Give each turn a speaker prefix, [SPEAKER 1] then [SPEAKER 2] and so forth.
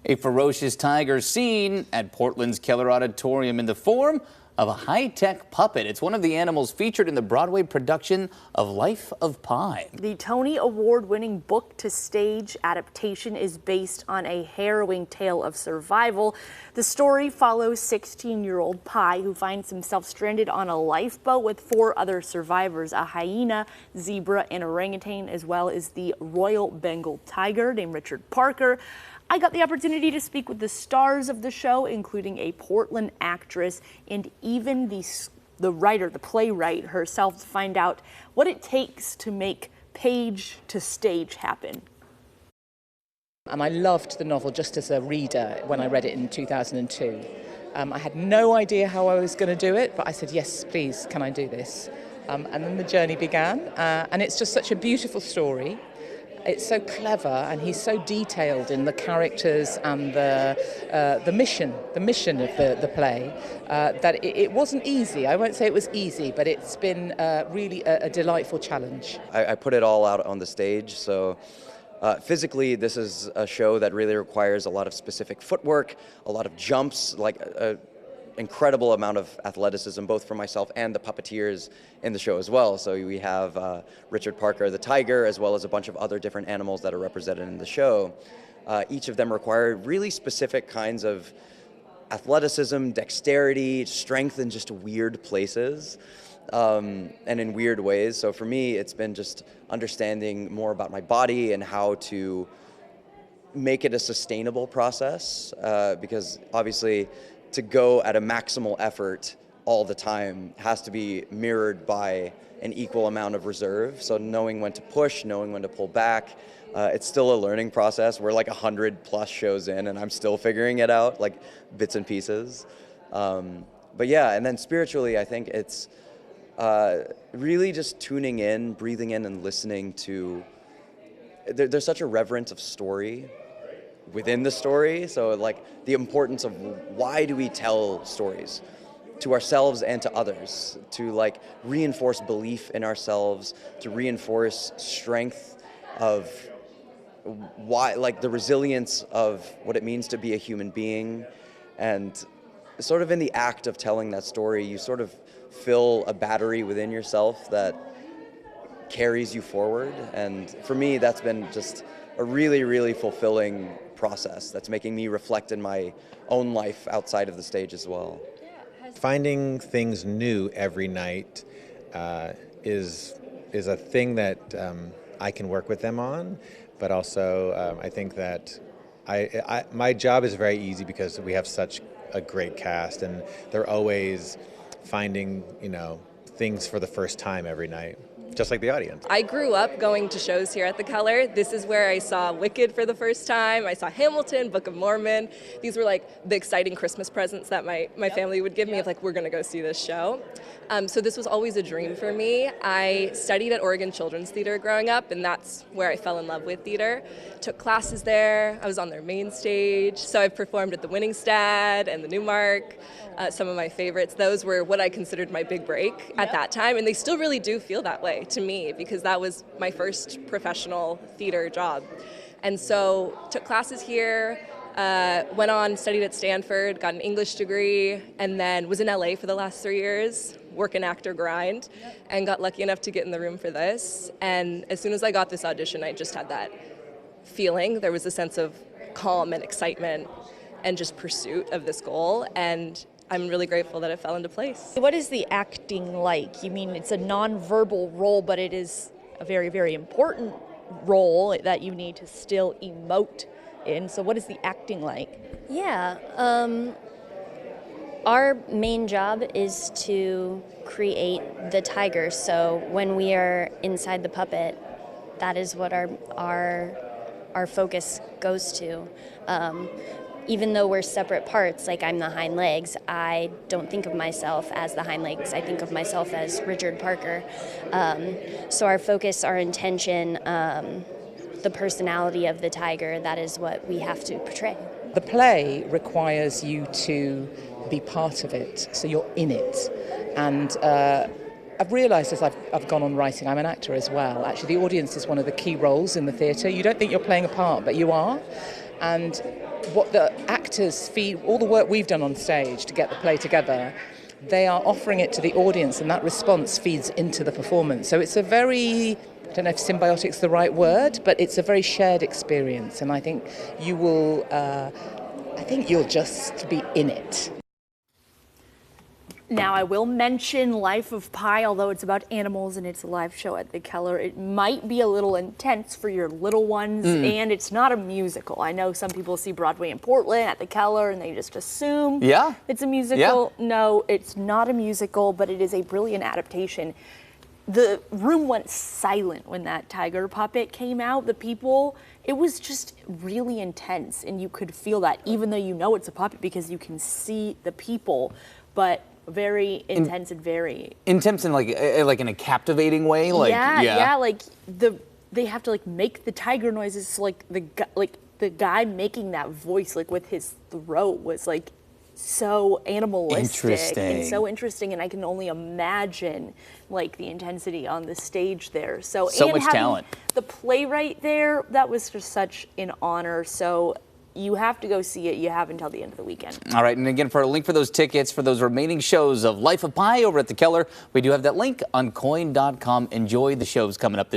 [SPEAKER 1] A ferocious tiger seen at Portland's Keller Auditorium in the form of a high-tech puppet. It's one of the animals featured in the Broadway production of Life of Pi.
[SPEAKER 2] The Tony Award-winning book-to-stage adaptation is based on a harrowing tale of survival. The story follows 16-year-old Pi, who finds himself stranded on a lifeboat with 4 other survivors, a hyena, zebra, and orangutan, as well as the Royal Bengal tiger named Richard Parker. I got the opportunity to speak with the stars of the show, including a Portland actress and even the writer, the playwright herself, to find out what it takes to make page to stage happen.
[SPEAKER 3] And I loved the novel just as a reader when I read it in 2002. I had no idea how I was going to do it, but I said, yes, please, can I do this? And then the journey began, and it's just such a beautiful story. It's so clever, and he's so detailed in the characters and the mission of the play, that it wasn't easy. I won't say it was easy, but it's been really a delightful challenge.
[SPEAKER 4] I put it all out on the stage, so physically this is a show that really requires a lot of specific footwork, a lot of jumps, like incredible amount of athleticism, both for myself and the puppeteers in the show as well. So we have Richard Parker, the tiger, as well as a bunch of other different animals that are represented in the show. Each of them require really specific kinds of athleticism, dexterity, strength in just weird places, and in weird ways. So for me, it's been just understanding more about my body and how to make it a sustainable process, because obviously to go at a maximal effort all the time has to be mirrored by an equal amount of reserve. So knowing when to push, knowing when to pull back, it's still a learning process. We're like 100+ shows in and I'm still figuring it out, like bits and pieces. But yeah, and then spiritually, I think it's really just tuning in, breathing in and listening to, there's such a reverence of story within the story, so like the importance of why do we tell stories to ourselves and to others, to like reinforce belief in ourselves, to reinforce strength of why, like the resilience of what it means to be a human being. And sort of in the act of telling that story, you sort of fill a battery within yourself that carries you forward. And for me, that's been just a really, really fulfilling process that's making me reflect in my own life outside of the stage as well.
[SPEAKER 5] Finding things new every night is a thing that I can work with them on, but also I think that my job is very easy because we have such a great cast, and they're always finding, things for the first time every night, just like the audience.
[SPEAKER 6] I grew up going to shows here at the Keller. This is where I saw Wicked for the first time. I saw Hamilton, Book of Mormon. These were like the exciting Christmas presents that my family would give me of like, we're gonna go see this show. So this was always a dream for me. I studied at Oregon Children's Theater growing up, and that's where I fell in love with theater. Took classes there. I was on their main stage. So I've performed at the Winningstad and the Newmark. Some of my favorites. Those were what I considered my big break at that time, and they still really do feel that way to me because that was my first professional theater job. And so took classes here, went on, studied at Stanford, got an English degree, and then was in LA for the last 3 years, working actor grind, and got lucky enough to get in the room for this. And as soon as I got this audition, I just had that feeling. There was a sense of calm and excitement and just pursuit of this goal, and I'm really grateful that it fell into place.
[SPEAKER 2] What is the acting like? You mean it's a non-verbal role, but it is a very, very important role that you need to still emote in. So what is the acting like?
[SPEAKER 7] Yeah, our main job is to create the tiger. So when we are inside the puppet, that is what our focus goes to. Even though we're separate parts, like I'm the hind legs, I don't think of myself as the hind legs. I think of myself as Richard Parker. So our focus, our intention, the personality of the tiger, that is what we have to portray.
[SPEAKER 3] The play requires you to be part of it, so you're in it. And I've realised as I've gone on writing, I'm an actor as well. Actually, the audience is one of the key roles in the theatre. You don't think you're playing a part, but you are. And what the actors feed, all the work we've done on stage to get the play together, they are offering it to the audience, and that response feeds into the performance. So it's a very, I don't know if symbiotic's the right word, but it's a very shared experience, and I think you will, I think you'll just be in it.
[SPEAKER 2] Now, I will mention Life of Pi, although it's about animals and it's a live show at the Keller. It might be a little intense for your little ones, and it's not a musical. I know some people see Broadway in Portland at the Keller and they just assume it's a musical.
[SPEAKER 1] Yeah.
[SPEAKER 2] No, it's not a musical, but it is a brilliant adaptation. The room went silent when that tiger puppet came out. The people, it was just really intense, and you could feel that, even though you know it's a puppet because you can see the people, but very intense and very
[SPEAKER 1] intense in like in a captivating way. Like
[SPEAKER 2] like they have to like make the tiger noises. So like the guy making that voice like with his throat was like so animalistic and so interesting, and I can only imagine like the intensity on the stage there. So and
[SPEAKER 1] much talent.
[SPEAKER 2] The playwright there, that was just such an honor. So you have to go see it. You have until the end of the weekend.
[SPEAKER 1] All right, and again, for a link for those tickets for those remaining shows of Life of Pi over at the Keller, we do have that link on coin.com. Enjoy the shows coming up this